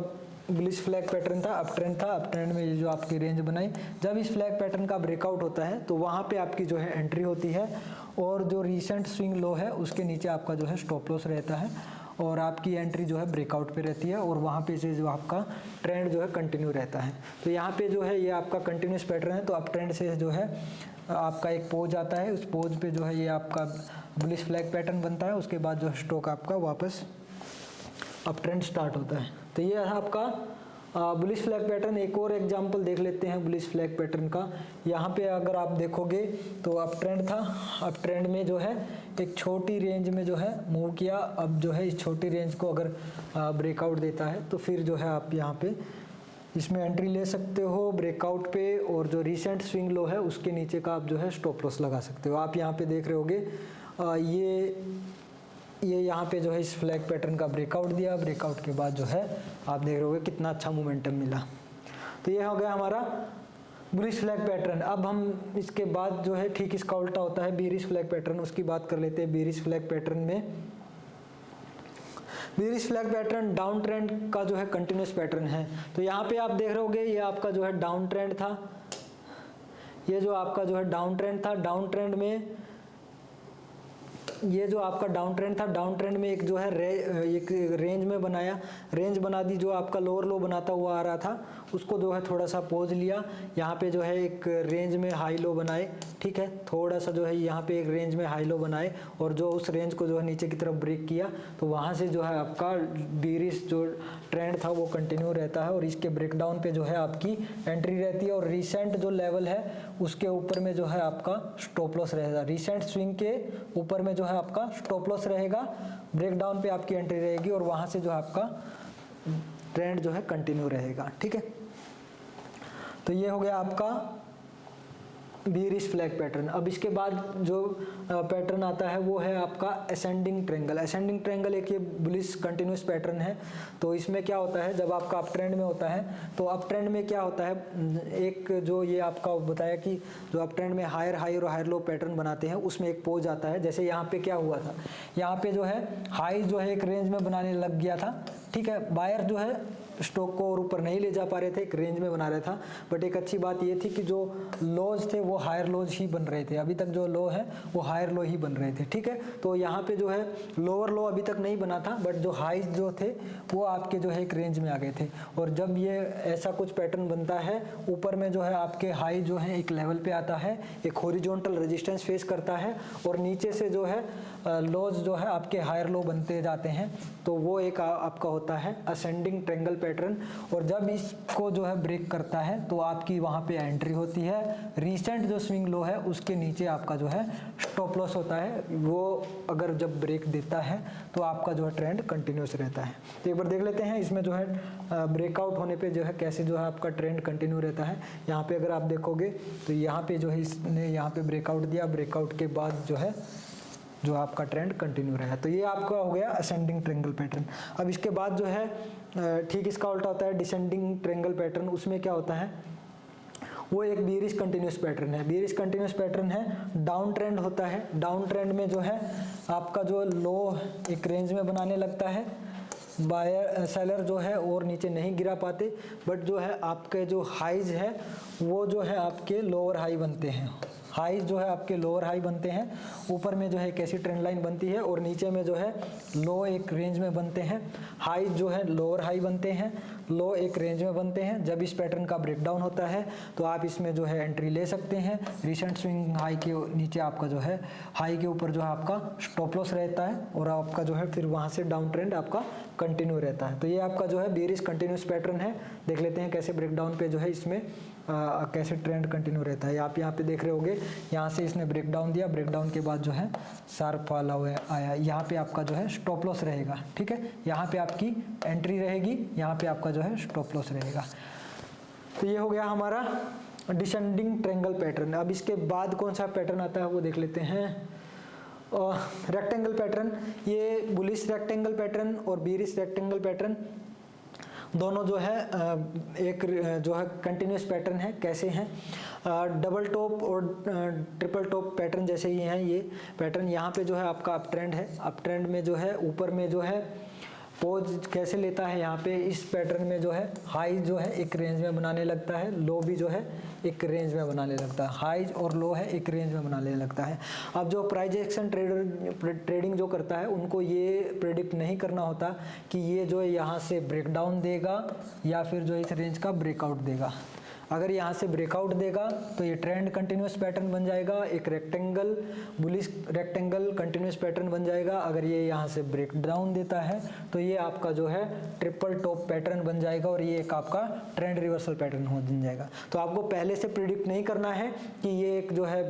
बुलिश फ्लैग पैटर्न था, अप ट्रेंड था, अप ट्रेंड में ये जो आपकी रेंज बनाई, जब इस फ्लैग पैटर्न का ब्रेकआउट होता है तो वहाँ पे आपकी जो है एंट्री होती है, और जो रीसेंट स्विंग लो है उसके नीचे आपका जो है स्टॉप लॉस रहता है, और आपकी एंट्री जो है ब्रेकआउट पे रहती है, और वहाँ पे से जो आपका ट्रेंड जो है कंटिन्यू रहता है। तो यहाँ पे जो है ये आपका कंटिन्यूस पैटर्न है। तो अप ट्रेंड से जो है आपका एक पोज आता है, उस पोज पे जो है ये आपका बुलिश फ्लैग पैटर्न बनता है, उसके बाद जो स्टॉक आपका वापस अब ट्रेंड स्टार्ट होता है। तो ये है आपका बुलिश फ्लैग पैटर्न। एक और एग्जांपल देख लेते हैं बुलिश फ्लैग पैटर्न का। यहाँ पे अगर आप देखोगे तो अप ट्रेंड था, अप ट्रेंड में जो है एक छोटी रेंज में जो है मूव किया। अब जो है इस छोटी रेंज को अगर ब्रेकआउट देता है तो फिर जो है आप यहाँ पे इसमें एंट्री ले सकते हो ब्रेकआउट पे, और जो रिसेंट स्विंग लो है उसके नीचे का आप जो है स्टॉप लॉस लगा सकते हो। आप यहाँ पे देख रहे होगे ये यहाँ पे जो है इस फ्लैग पैटर्न का ब्रेकआउट दिया, ब्रेकआउट के बाद जो है आप देख रहे होगे कितना अच्छा मोमेंटम मिला। तो ये हो गया हमारा बुलिश फ्लैग पैटर्न। अब हम इसके बाद जो है ठीक इसका उल्टा होता है बेरिश फ्लैग पैटर्न, उसकी बात कर लेते हैं। बेरिश फ्लैग पैटर्न में bearish flag pattern down trend का जो है कंटिन्यूस पैटर्न है। तो यहाँ पे आप देख रहे होगे ये आपका जो है डाउन ट्रेंड था, ये जो आपका जो है डाउन ट्रेंड था। डाउन ट्रेंड में ये जो आपका डाउन ट्रेंड था, डाउन ट्रेंड में एक जो है एक रेंज में बनाया, रेंज बना दी। जो आपका लोअर लो बनाता हुआ आ रहा था उसको जो है थोड़ा सा पॉज लिया, यहाँ पे जो है एक रेंज में हाई लो बनाए, ठीक है। थोड़ा सा जो है यहाँ पे एक रेंज में हाई लो बनाए और जो उस रेंज को जो है नीचे की तरफ ब्रेक किया, तो वहाँ से जो है आपका बेरिश जो ट्रेंड था वो कंटिन्यू रहता है और इसके ब्रेकडाउन पे जो है आपकी एंट्री रहती है। और रिसेंट जो लेवल है उसके ऊपर में जो है आपका स्टॉप लॉस रहेगा। रिसेंट स्विंग के ऊपर में जो है आपका स्टॉप लॉस रहेगा, ब्रेकडाउन पे आपकी एंट्री रहेगी और वहां से जो है आपका ट्रेंड जो है कंटिन्यू रहेगा, ठीक है। तो ये हो गया आपका बेरिश फ्लैग पैटर्न। अब इसके बाद जो पैटर्न आता है वो है आपका असेंडिंग ट्रायंगल। असेंडिंग ट्रायंगल एक ये बुलिश कंटिन्यूस पैटर्न है। तो इसमें क्या होता है, जब आपका अप ट्रेंड में होता है तो अप ट्रेंड में क्या होता है, एक जो ये आपका बताया कि जो अप ट्रेंड में हायर हाई और हायर लो पैटर्न बनाते हैं उसमें एक पोज आता है। जैसे यहाँ पे क्या हुआ था, यहाँ पे जो है हाई जो है एक रेंज में बनाने लग गया था, ठीक है। बायर जो है स्टॉक को और ऊपर नहीं ले जा पा रहे थे, एक रेंज में बना रहा था। बट एक अच्छी बात ये थी कि जो लोज थे वो हायर लोज ही बन रहे थे। अभी तक जो लो है वो हायर लो ही बन रहे थे, ठीक है। तो यहाँ पे जो है लोअर लो अभी तक नहीं बना था, बट जो हाई जो थे वो आपके जो है एक रेंज में आ गए थे। और जब ये ऐसा कुछ पैटर्न बनता है, ऊपर में जो है आपके हाई जो है एक लेवल पे आता है, एक हॉरिजॉन्टल रेजिस्टेंस फेस करता है और नीचे से जो है लोज जो है आपके हायर लो बनते जाते हैं। तो वो एक आपका होता है असेंडिंग ट्रायंगल पैटर्न। और जब इसको जो है ब्रेक करता है तो आपकी वहाँ पे एंट्री होती है। रिसेंट जो स्विंग लो है उसके नीचे आपका जो है स्टॉप लॉस होता है, वो अगर जब ब्रेक देता है तो आपका जो है ट्रेंड कंटिन्यूस रहता है। तो एक बार देख लेते हैं इसमें जो है ब्रेकआउट होने पे जो है कैसे जो है आपका ट्रेंड कंटिन्यू रहता है। यहाँ पे अगर आप देखोगे तो यहाँ पे जो है इसने यहाँ पे ब्रेकआउट दिया, ब्रेकआउट के बाद जो है जो आपका ट्रेंड कंटिन्यू रहा। तो ये आपका हो गया असेंडिंग ट्रायंगल पैटर्न। अब इसके बाद जो है ठीक इसका उल्टा होता है डिसेंडिंग ट्रायंगल पैटर्न। उसमें क्या होता है, वो एक बेरिश कंटिन्यूस पैटर्न है। बेरिश कंटिन्यूस पैटर्न है, डाउन ट्रेंड होता है। डाउन ट्रेंड में जो है आपका जो लो एक रेंज में बनाने लगता है, बायर सेलर जो है और नीचे नहीं गिरा पाते, बट जो है आपके जो हाइज है वो जो है आपके लोअर हाई बनते हैं। हाइज जो है आपके लोअर हाई बनते हैं, ऊपर में जो है एक ऐसी ट्रेंड लाइन बनती है और नीचे में जो है लो एक रेंज में बनते हैं। हाई जो है लोअर हाई बनते हैं, लो एक रेंज में बनते हैं। जब इस पैटर्न का ब्रेकडाउन होता है तो आप इसमें जो है एंट्री ले सकते हैं। रिसेंट स्विंग हाई के नीचे आपका जो है हाई के ऊपर जो है आपका स्टॉप लॉस रहता है और आपका जो है फिर वहाँ से डाउन ट्रेंड आपका कंटिन्यू रहता है। तो ये आपका जो है बेरिश कंटिन्यूस पैटर्न है। देख लेते हैं कैसे ब्रेकडाउन पे जो है इसमें कैसे ट्रेंड कंटिन्यू रहता है। आप यहाँ पे देख रहे होगे, यहाँ से इसने ब्रेकडाउन दिया, ब्रेकडाउन के बाद जो है शार्प फॉल आया। यहाँ पे आपका जो है स्टॉप लॉस रहेगा, ठीक है। यहाँ पे आपकी एंट्री रहेगी, यहाँ पे आपका जो है स्टॉप लॉस रहेगा। तो ये हो गया हमारा डिसेंडिंग ट्रायंगल पैटर्न। अब इसके बाद कौन सा पैटर्न आता है वो देख लेते हैं। रेक्टेंगल पैटर्न, ये बुलिश रेक्टेंगल पैटर्न और बेरिश रेक्टेंगल पैटर्न दोनों जो है एक जो है कंटिन्यूस पैटर्न है। कैसे हैं, डबल टॉप और ट्रिपल टॉप पैटर्न जैसे ही हैं ये पैटर्न। यहाँ पे जो है आपका अप ट्रेंड है, अप ट्रेंड में जो है ऊपर में जो है पोज कैसे लेता है, यहाँ पे इस पैटर्न में जो है हाई जो है एक रेंज में बनाने लगता है, लो भी जो है एक रेंज में बनाने लगता है। हाई और लो है एक रेंज में बनाने लगता है। अब जो प्राइस एक्शन ट्रेडिंग जो करता है उनको ये प्रेडिक्ट नहीं करना होता कि ये जो है यहाँ से ब्रेकडाउन देगा या फिर जो इस रेंज का ब्रेकआउट देगा। अगर यहाँ से ब्रेकआउट देगा तो ये ट्रेंड कंटिन्यूस पैटर्न बन जाएगा, एक rectangle bullish rectangle continuous pattern बन जाएगा। अगर ये यहाँ से ब्रेक डाउन देता है तो ये आपका जो है ट्रिपल टॉप पैटर्न बन जाएगा और ये एक आपका ट्रेंड रिवर्सल पैटर्न हो जाएगा। तो आपको पहले से प्रिडिक्ट नहीं करना है कि ये एक जो है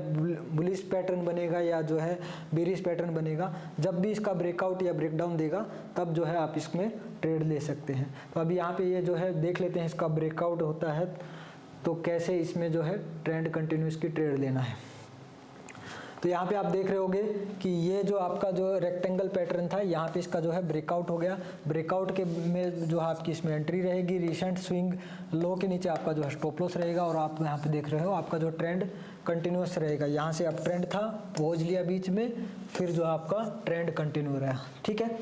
बुलिश पैटर्न बनेगा या जो है बेरिश पैटर्न बनेगा। जब भी इसका ब्रेकआउट या ब्रेकडाउन देगा तब जो है आप इसमें ट्रेड ले सकते हैं। तो अभी यहाँ पे ये जो है देख लेते हैं, इसका ब्रेकआउट होता है तो कैसे इसमें जो है ट्रेंड कंटिन्यूस की ट्रेड लेना है। तो यहाँ पे आप देख रहे होगे कि ये जो आपका जो रेक्टेंगल पैटर्न था, यहाँ पे इसका जो है ब्रेकआउट हो गया। ब्रेकआउट के में जो आपकी इसमें एंट्री रहेगी, रिसेंट स्विंग लो के नीचे आपका जो है स्टॉप लॉस रहेगा और आप यहाँ पे देख रहे हो आपका जो ट्रेंड कंटिन्यूस रहेगा। यहाँ से आप ट्रेंड था पहुँच लिया बीच में, फिर जो आपका ट्रेंड कंटिन्यू रहा। ठीक है,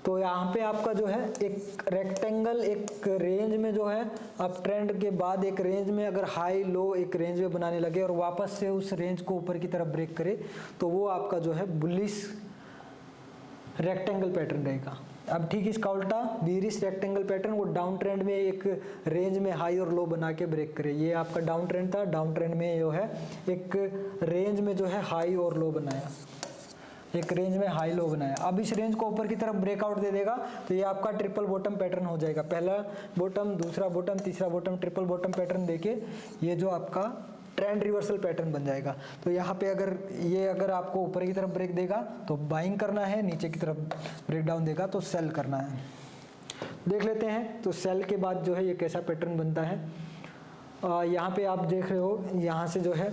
तो यहाँ पे आपका जो है एक रेक्टेंगल एक रेंज में जो है आप ट्रेंड के बाद एक रेंज में अगर हाई लो एक रेंज में बनाने लगे और वापस से उस रेंज को ऊपर की तरफ ब्रेक करे तो वो आपका जो है बुलिश रेक्टेंगल पैटर्न रहेगा। अब ठीक इसका उल्टा बेरिश रेक्टेंगल पैटर्न, वो डाउन ट्रेंड में एक रेंज में हाई और लो बना के ब्रेक करे। ये आपका डाउन ट्रेंड था, डाउन ट्रेंड में जो है एक रेंज में जो है हाई और लो बनाया, एक रेंज में हाई लो बनाया। अब इस रेंज को ऊपर की तरफ ब्रेकआउट दे देगा तो ये आपका ट्रिपल बॉटम पैटर्न हो जाएगा। पहला बॉटम, दूसरा बॉटम, तीसरा बॉटम, ट्रिपल बॉटम पैटर्न देके ये जो आपका ट्रेंड रिवर्सल पैटर्न बन जाएगा। तो यहाँ पे अगर आपको ऊपर की तरफ ब्रेक देगा तो बाइंग करना है, नीचे की तरफ ब्रेक डाउन देगा तो सेल करना है। देख लेते हैं तो सेल के बाद जो है ये कैसा पैटर्न बनता है। यहाँ पे आप देख रहे हो, यहाँ से जो है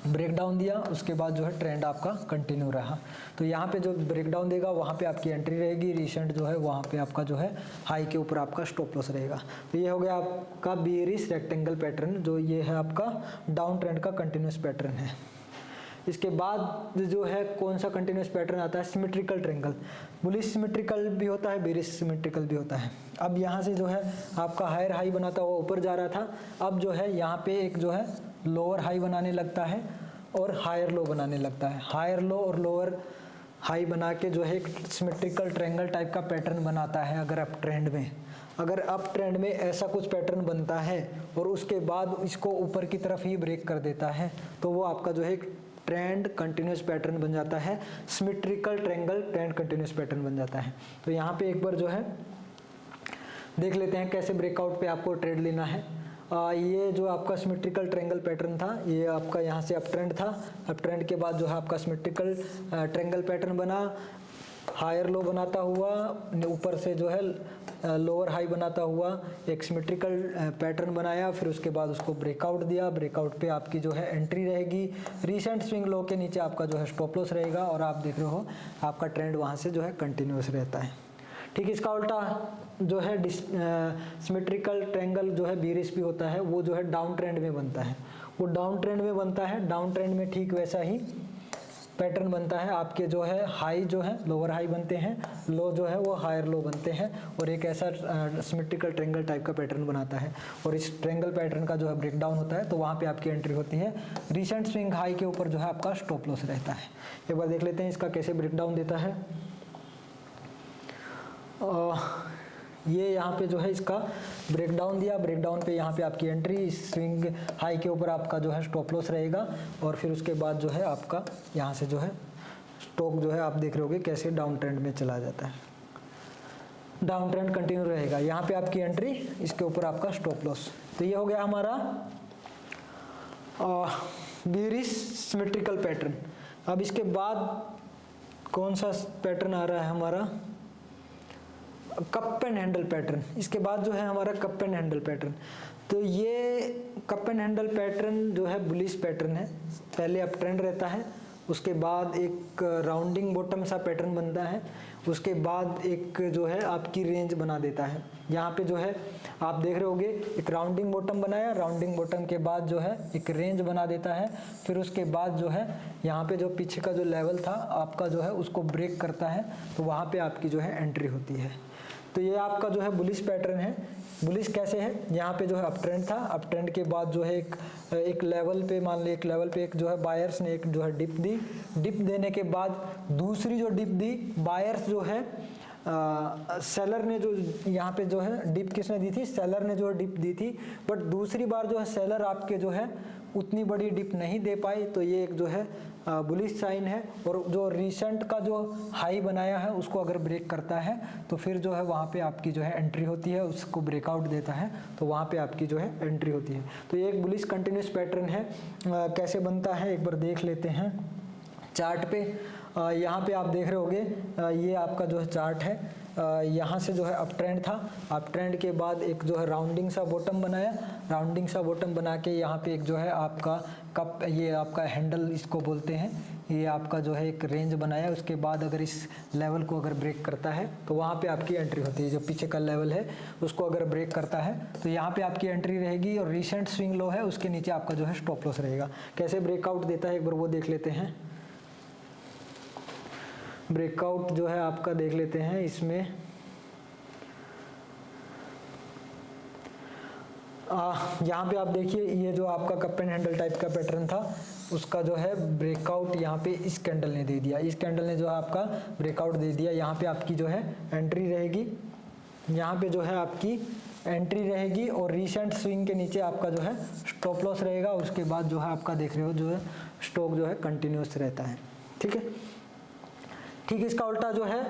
ब्रेक डाउन दिया, उसके बाद जो है ट्रेंड आपका कंटिन्यू रहा। तो यहाँ पे जो ब्रेक डाउन देगा वहाँ पे आपकी एंट्री रहेगी, रिसेंट जो है वहाँ पे आपका जो है हाई के ऊपर आपका स्टॉप लॉस रहेगा। तो ये हो गया आपका बेरिश रेक्टेंगल पैटर्न, जो ये है आपका डाउन ट्रेंड का कंटिन्यूस पैटर्न है। इसके बाद जो है कौन सा कंटिन्यूस पैटर्न आता है, सिमेट्रिकल ट्रायंगल। बुलिश सिमेट्रिकल भी होता है, बेरिश सिमेट्रिकल भी होता है। अब यहाँ से जो है आपका हायर हाई बनाता हुआ ऊपर जा रहा था, अब जो है यहाँ पे एक जो है लोअर हाई बनाने लगता है और हायर लो बनाने लगता है। हायर लो और लोअर हाई बना के जो है एक सिमेट्रिकल ट्रायंगल टाइप का पैटर्न बनाता है। अगर अप ट्रेंड में ऐसा कुछ पैटर्न बनता है और उसके बाद इसको ऊपर की तरफ ही ब्रेक कर देता है तो वो आपका जो है ट्रेंड कंटिन्यूस पैटर्न बन जाता है। Symmetrical triangle trend continuous pattern बन जाता है। तो यहाँ पे एक बार जो है देख लेते हैं कैसे ब्रेकआउट पे आपको ट्रेड लेना है। ये जो आपका सिमेट्रिकल ट्रायंगल पैटर्न था, ये आपका यहाँ से अप ट्रेंड था, अप ट्रेंड के बाद जो है आपका सिमेट्रिकल ट्रायंगल पैटर्न बना, हायर लो बनाता हुआ ऊपर से जो है लोअर हाई बनाता हुआ एक सिमेट्रिकल पैटर्न बनाया, फिर उसके बाद उसको ब्रेकआउट दिया। ब्रेकआउट पे आपकी जो है एंट्री रहेगी, रिसेंट स्विंग लो के नीचे आपका जो है स्टॉप लॉस रहेगा और आप देख रहे हो आपका ट्रेंड वहाँ से जो है कंटिन्यूस रहता है। ठीक, इसका उल्टा जो है सिमेट्रिकल ट्रायंगल जो है बेरिश भी होता है, वो जो है डाउन ट्रेंड में बनता है। वो डाउन ट्रेंड में बनता है, डाउन ट्रेंड में ठीक वैसा ही पैटर्न बनता है। आपके जो है हाई जो है लोअर हाई बनते हैं, लो जो है वो हायर लो बनते हैं और एक ऐसा सिमेट्रिकल ट्रायंगल टाइप का पैटर्न बनाता है। और इस ट्रायंगल पैटर्न का जो है ब्रेक डाउन होता है तो वहाँ पे आपकी एंट्री होती है, रिसेंट स्विंग हाई के ऊपर जो है आपका स्टॉप लॉस रहता है। एक बार देख लेते हैं इसका कैसे ब्रेक डाउन देता है। ये यहाँ पे जो है इसका ब्रेक डाउन दिया, ब्रेक डाउन पे यहाँ पे आपकी एंट्री, स्विंग हाई के ऊपर आपका जो है स्टॉप लॉस रहेगा और फिर उसके बाद जो है आपका यहाँ से जो है स्टॉक जो है आप देख रहे होगे कैसे डाउन ट्रेंड में चला जाता है। डाउन ट्रेंड कंटिन्यू रहेगा, यहाँ पे आपकी एंट्री, इसके ऊपर आपका स्टॉप लॉस। तो ये हो गया हमारा बेरिश सिमेट्रिकल पैटर्न। अब इसके बाद कौन सा पैटर्न आ रहा है हमारा, कप एंड हैंडल पैटर्न। इसके बाद जो है हमारा कप एंड हैंडल पैटर्न। तो ये कप एंड हैंडल पैटर्न जो है बुलिश पैटर्न है। पहले अप ट्रेंड रहता है, उसके बाद एक राउंडिंग बॉटम सा पैटर्न बनता है, उसके बाद एक जो है आपकी रेंज बना देता है। यहाँ पे जो है आप देख रहे होगे एक राउंडिंग बॉटम बनाया, राउंडिंग बॉटम के बाद जो है एक रेंज बना देता है, फिर उसके बाद जो है यहाँ पे जो पीछे का जो लेवल था आपका जो है उसको ब्रेक करता है तो वहाँ पे आपकी जो है एंट्री होती है। तो ये आपका जो है बुलिश पैटर्न है। बुलिश कैसे है, यहाँ पे जो है अप ट्रेंड था, अप ट्रेंड के बाद जो है एक लेवल पे मान ली, एक लेवल पे एक जो है बायर्स ने एक जो है डिप दी, डिप देने के बाद दूसरी जो डिप दी, बायर्स जो है सेलर ने जो यहाँ पे जो है डिप किसने दी थी, सेलर ने जो है डिप दी थी, बट दूसरी बार जो है सेलर आपके जो है उतनी बड़ी डिप नहीं दे पाई, तो ये एक जो है बुलिश साइन है। और जो रिसेंट का जो हाई बनाया है उसको अगर ब्रेक करता है तो फिर जो है वहाँ पे आपकी जो है एंट्री होती है, उसको ब्रेकआउट देता है तो वहाँ पे आपकी जो है एंट्री होती है। तो ये एक बुलिश कंटिन्यूस पैटर्न है। कैसे बनता है एक बार देख लेते हैं चार्ट पे। यहाँ पे आप देख रहे होगे ये आपका जो है चार्ट है, यहाँ से जो है अप ट्रेंड था, अप ट्रेंड के बाद एक जो है राउंडिंग सा बॉटम बनाया, राउंडिंग सा बॉटम बना के यहाँ पे एक जो है आपका कप, ये आपका हैंडल इसको बोलते हैं, ये आपका जो है एक रेंज बनाया। उसके बाद अगर इस लेवल को अगर ब्रेक करता है तो वहाँ पे आपकी एंट्री होती है। जो पीछे का लेवल है उसको अगर ब्रेक करता है तो यहाँ पे आपकी एंट्री रहेगी, और रिसेंट स्विंग लो है उसके नीचे आपका जो है स्टॉप लॉस रहेगा। कैसे ब्रेकआउट देता है एक बार वो देख लेते हैं। ब्रेकआउट जो है आपका देख लेते हैं इसमें यहाँ पे आप देखिए ये जो आपका कप एंड हैंडल टाइप का पैटर्न था उसका जो है ब्रेकआउट यहाँ पे इस कैंडल ने दे दिया, इस कैंडल ने जो है आपका ब्रेकआउट दे दिया। यहाँ पे आपकी जो है एंट्री रहेगी, यहाँ पे जो है आपकी एंट्री रहेगी, और रिसेंट स्विंग के नीचे आपका जो है स्टॉप लॉस रहेगा। उसके बाद जो है आपका देख रहे हो जो है स्टॉक जो है कंटिन्यूस रहता है। ठीक है, ठीक इसका उल्टा जो है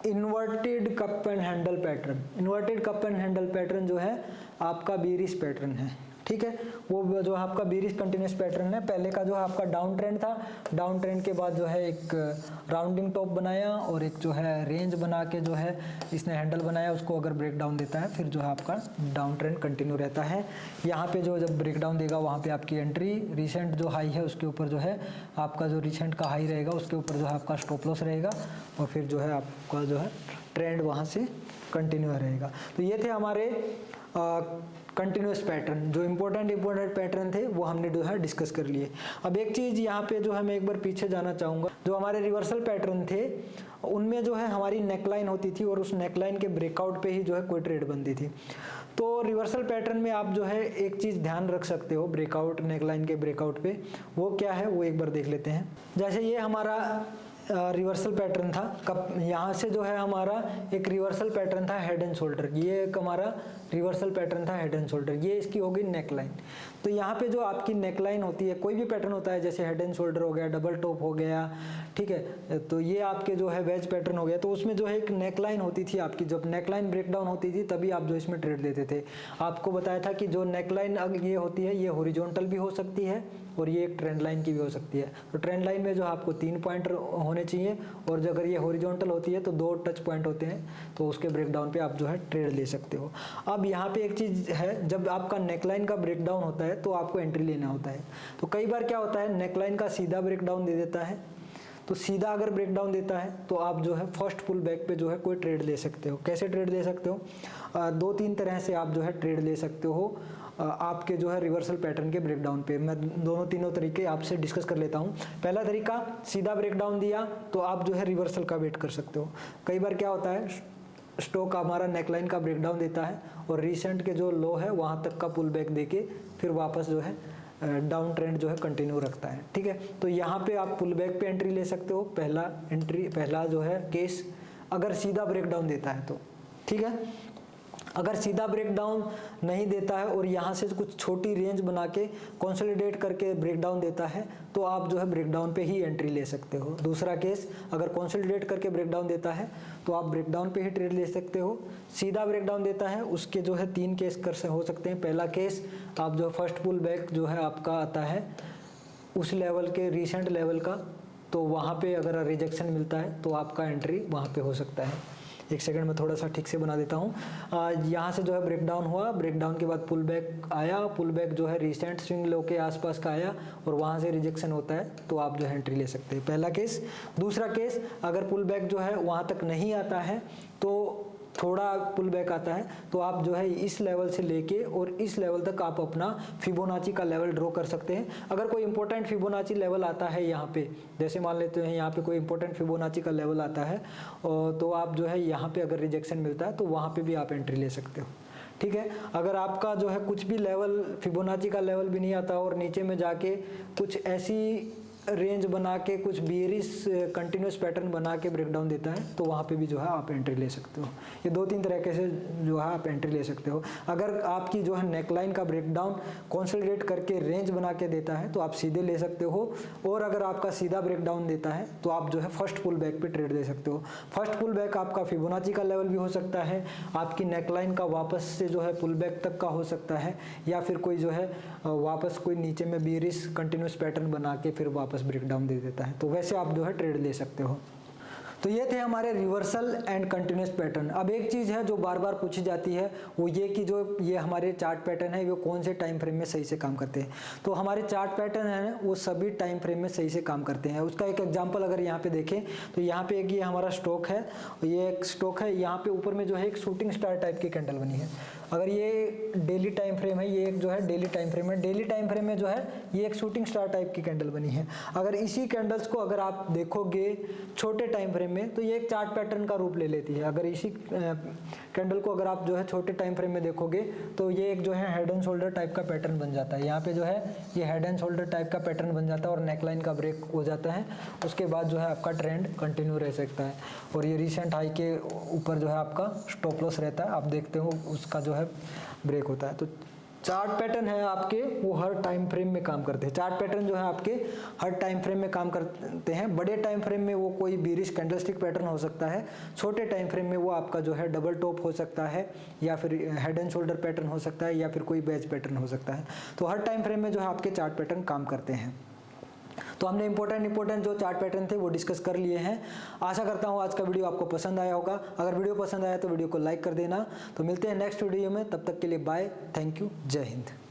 inverted cup and handle pattern, inverted cup and handle pattern जो है आपका बीरिश पैटर्न है। ठीक है, वो जो आपका बीरिश कंटिन्यूस पैटर्न है। पहले का जो है आपका डाउन ट्रेंड था, डाउन ट्रेंड के बाद जो है एक राउंडिंग टॉप बनाया और एक जो है रेंज बना के जो है इसने हैंडल बनाया, उसको अगर ब्रेक डाउन देता है फिर जो है आपका डाउन ट्रेंड कंटिन्यू रहता है। यहाँ पे जो जब ब्रेक डाउन देगा वहाँ पे आपकी एंट्री, रिसेंट जो हाई है उसके ऊपर जो है आपका जो रिसेंट का हाई रहेगा उसके ऊपर जो है आपका स्टॉप लॉस रहेगा, और फिर जो है आपका जो है ट्रेंड वहाँ से कंटिन्यू रहेगा। तो ये थे हमारे कंटिन्यूस पैटर्न, जो इम्पोर्टेंट पैटर्न थे वो हमने जो है डिस्कस कर लिए। अब एक चीज़ यहाँ पे जो है मैं एक बार पीछे जाना चाहूँगा, जो हमारे रिवर्सल पैटर्न थे उनमें जो है हमारी नेकलाइन होती थी और उस नेकलाइन के ब्रेकआउट पे ही जो है कोई ट्रेड बनती थी। तो रिवर्सल पैटर्न में आप जो है एक चीज़ ध्यान रख सकते हो ब्रेकआउट, नेकलाइन के ब्रेकआउट पे, वो क्या है वो एक बार देख लेते हैं। जैसे ये हमारा रिवर्सल पैटर्न था, कब यहाँ से जो है हमारा एक रिवर्सल पैटर्न था हेड एंड शोल्डर, ये एक हमारा रिवर्सल पैटर्न था हेड एंड शोल्डर, ये इसकी होगी नेकलाइन। तो यहाँ पे जो आपकी नेकलाइन होती है, कोई भी पैटर्न होता है जैसे हेड एंड शोल्डर हो गया, डबल टॉप हो गया, ठीक है, तो ये आपके जो है वेज पैटर्न हो गया, तो उसमें जो है एक नेकलाइन होती थी आपकी। जब नेकलाइन ब्रेकडाउन होती थी तभी आप जो इसमें ट्रेड लेते थे। आपको बताया था कि जो नेकलाइन ये होती है ये हॉरिजॉन्टल भी हो सकती है और ये एक ट्रेंड लाइन की भी हो सकती है। तो ट्रेंड लाइन में जो आपको 3 पॉइंट होने चाहिए, और जो अगर ये हॉरिजॉन्टल होती है तो 2 टच पॉइंट होते हैं, तो उसके ब्रेकडाउन पे आप जो है ट्रेड ले सकते हो। अब यहाँ पे एक चीज़ है, जब आपका नेकलाइन का ब्रेकडाउन होता है तो आपको एंट्री लेना होता है। तो कई बार क्या होता है नेकलाइन का सीधा ब्रेकडाउन दे देता है, तो सीधा अगर ब्रेकडाउन देता है तो आप जो है फर्स्ट पुल बैक पे जो है कोई ट्रेड ले सकते हो। कैसे ट्रेड ले सकते हो? 2-3 तरह से आप जो है ट्रेड ले सकते हो आपके जो है रिवर्सल पैटर्न के ब्रेकडाउन पे। मैं तीनों तरीके आपसे डिस्कस कर लेता हूँ। पहला तरीका, सीधा ब्रेकडाउन दिया तो आप जो है रिवर्सल का वेट कर सकते हो। कई बार क्या होता है स्टॉक हमारा नेकलाइन का ब्रेकडाउन देता है और रिसेंट के जो लो है वहाँ तक का पुल बैक देके फिर वापस जो है डाउन ट्रेंड जो है कंटिन्यू रखता है। ठीक है, तो यहाँ पे आप पुल बैक पे एंट्री ले सकते हो। पहला जो है केस, अगर सीधा ब्रेकडाउन देता है तो ठीक है। अगर सीधा ब्रेकडाउन नहीं देता है और यहाँ से कुछ छोटी रेंज बना के कंसोलिडेट करके ब्रेकडाउन देता है तो आप जो है ब्रेकडाउन पे ही एंट्री ले सकते हो। दूसरा केस, अगर कंसोलिडेट करके ब्रेकडाउन देता है तो आप ब्रेकडाउन पे ही ट्रेड ले सकते हो। सीधा ब्रेकडाउन देता है उसके जो है 3 केस हो सकते हैं। पहला केस, आप जो फर्स्ट पुल बैक जो है आपका आता है उस लेवल के, रिसेंट लेवल का, तो वहाँ पे अगर रिजेक्शन मिलता है तो आपका एंट्री वहाँ पे हो सकता है। एक सेकंड में थोड़ा सा ठीक से बना देता हूँ। यहाँ से जो है ब्रेकडाउन हुआ, ब्रेकडाउन के बाद पुल बैक आया, पुल बैक जो है रिसेंट स्विंग लो के आसपास का आया और वहाँ से रिजेक्शन होता है तो आप जो है एंट्री ले सकते हैं। पहला केस। दूसरा केस, अगर पुल बैक जो है वहाँ तक नहीं आता है तो थोड़ा पुल बैक आता है तो आप जो है इस लेवल से लेके और इस लेवल तक आप अपना फिबोनाची का लेवल ड्रॉ कर सकते हैं। अगर कोई इंपॉर्टेंट फिबोनाची लेवल आता है यहाँ पे, जैसे मान लेते हैं यहाँ पे कोई इंपॉर्टेंट फिबोनाची का लेवल आता है तो आप जो है यहाँ पे अगर रिजेक्शन मिलता है तो वहाँ पे भी आप एंट्री ले सकते हो। ठीक है, अगर आपका जो है कुछ भी लेवल फिबोनाची का लेवल भी नहीं आता और नीचे में जाके कुछ ऐसी रेंज बना के कुछ बेरिश कंटिन्यूस पैटर्न बना के ब्रेकडाउन देता है तो वहाँ पे भी जो है आप एंट्री ले सकते हो। ये 2-3 तरीके से जो है आप एंट्री ले सकते हो। अगर आपकी जो है नेकलाइन का ब्रेकडाउन कंसोलिडेट करके रेंज बना के देता है तो आप सीधे ले सकते हो, और अगर आपका सीधा ब्रेकडाउन देता है तो आप जो है फर्स्ट पुल बैक पे ट्रेड दे सकते हो। फर्स्ट पुल बैक आपका फिबोनाची का लेवल भी हो सकता है, आपकी नेकलाइन का वापस से जो है पुल बैक तक का हो सकता है, या फिर कोई जो है वापस कोई नीचे में बेरिश कंटिन्यूस पैटर्न बना के फिर वापस ब्रेकडाउन दे देता है, तो वैसे आप जो है ट्रेड ले सकते हो। तो ये थे हमारे रिवर्सल एंड कंटिन्यूस पैटर्न। अब एक चीज़ है जो बार बार पूछी जाती है वो ये कि जो ये हमारे चार्ट पैटर्न है वो कौन से टाइम फ्रेम में सही से काम करते हैं। तो हमारे चार्ट पैटर्न है वो सभी टाइम फ्रेम में सही से काम करते हैं। उसका एक एग्जांपल अगर यहाँ पे देखें तो यहाँ पे एक ये हमारा स्टॉक है, ये एक स्टॉक है, यहाँ पे ऊपर में जो है एक शूटिंग स्टार टाइप की कैंडल बनी है। अगर ये डेली टाइम फ्रेम है, ये एक जो है डेली टाइम फ्रेम है, डेली टाइम फ्रेम में जो है ये एक शूटिंग स्टार टाइप की कैंडल बनी है। अगर इसी कैंडल्स को अगर आप देखोगे छोटे टाइम फ्रेम में तो ये एक चार्ट पैटर्न का रूप ले लेती है। अगर इसी कैंडल को अगर आप जो है छोटे टाइम फ्रेम में देखोगे तो ये एक जो है हेड एंड शोल्डर टाइप का पैटर्न बन जाता है। यहाँ पे जो है ये हेड एंड शोल्डर टाइप का पैटर्न बन जाता है और नेकलाइन का ब्रेक हो जाता है। उसके बाद जो है आपका ट्रेंड कंटिन्यू रह सकता है, और ये रिसेंट हाई के ऊपर जो है आपका स्टॉप लॉस रहता है, आप देखते हो उसका जो है ब्रेक होता है। तो चार्ट पैटर्न है आपके वो हर टाइम फ्रेम में काम करते हैं। चार्ट पैटर्न जो है आपके हर टाइम फ्रेम में काम करते हैं। बड़े टाइम फ्रेम में वो कोई बेरिश कैंडलस्टिक पैटर्न हो सकता है, छोटे टाइम फ्रेम में वो आपका जो है डबल टॉप हो सकता है, या फिर हेड एंड शोल्डर पैटर्न हो सकता है, या फिर कोई बैच पैटर्न हो सकता है। तो हर टाइम फ्रेम में जो है आपके चार्ट पैटर्न काम करते हैं। तो हमने इंपॉर्टेंट जो चार्ट पैटर्न थे वो डिस्कस कर लिए हैं। आशा करता हूँ आज का वीडियो आपको पसंद आया होगा। अगर वीडियो पसंद आया तो वीडियो को लाइक कर देना। तो मिलते हैं नेक्स्ट वीडियो में, तब तक के लिए बाय, थैंक यू, जय हिंद।